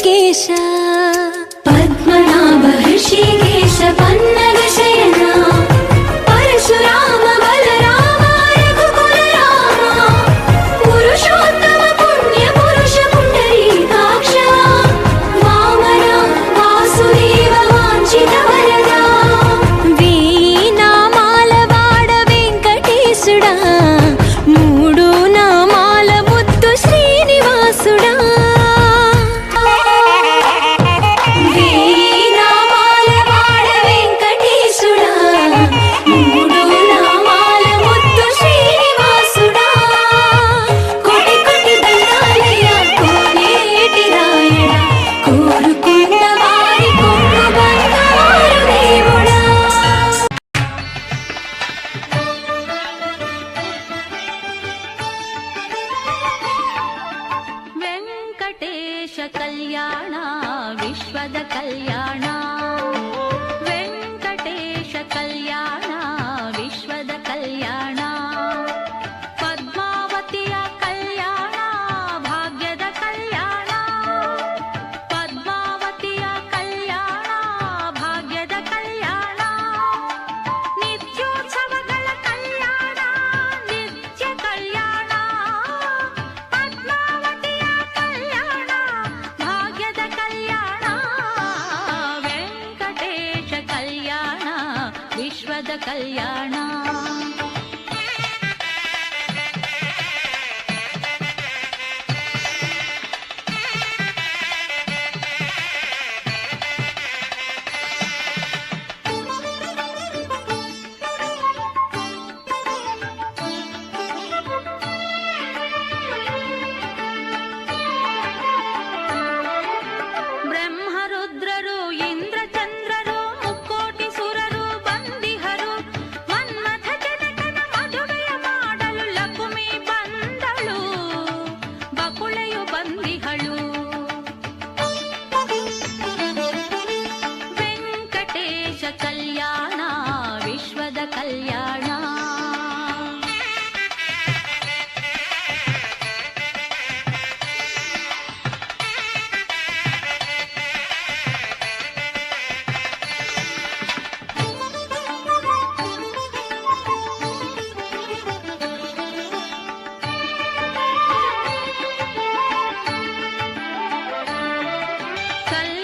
ऋषिकेश पद्मनाभ ऋषिकेश पन्नग शयन परशुराम बलराम रघुकुल राम पुरुषोत्तम पुण्य पुरुष पुंडरीकाक्ष वामन वासुदेव वांछित वरदा వీణామాల వాడ వెంకటేశుడా మూడు నామాల ముద్దు శ్రీనివాసుడా వీణామాల వాడ వెంకటేశుడా మూడు నామాల ముద్దు శ్రీనివాసుడా కోటి కోటి దండాలయ్య కోనేటి రాయడా కోరుకున్న వారి కొంగు బంగారు దేవుడా ವೆಂಕಟೇಶ ಕಲ್ಯಾಣ ವಿಶ್ವದ ಕಲ್ಯಾಣ ವೆಂಕಟೇಶ ಕಲ್ಯಾಣ ವಿಶ್ವದ ಕಲ್ಯಾಣ ಪದ್ಮಾವತಿಯ ಕಲ್ಯಾಣ ಭಾಗ್ಯದ ಕಲ್ಯಾಣ ಪದ್ಮಾವತಿಯ ಕಲ್ಯಾಣ ಭಾಗ್ಯದ ಕಲ್ಯಾಣ ನಿತ್ಯೋತ್ಸವಗಳ ಕಲ್ಯಾಣ ನಿತ್ಯ ಕಲ್ಯಾಣ ಪದ್ಮಾವತಿಯ ಕಲ್ಯಾಣ ಭಾಗ್ಯದ ಕಲ್ಯಾಣ ವೆಂಕಟೇಶ ಕಲ್ಯಾಣ ವಿಶ್ವದ ಕಲ್ಯಾಣ ಬ್ರಹ್ಮರುದ್ರರು ಇಂದ್ರಚಂದ್ರರು ಮುಕ್ಕೋಟಿ ಸುರರು ಬಂದಿಹರು ಮನ್ಮಥ ಜನಕನ ಮದುವೆಯ ಮಾಡಲು ಲಕುಮಿ ಬಂದಳು ಬಕುಳೆಯು ಬಂದಿಹಳು ವೆಂಕಟೇಶ ಕಲ್ಯಾಣ ವಿಶ್ವದ ಕಲ್ಯಾಣ ಕಲ್ಯಾಣ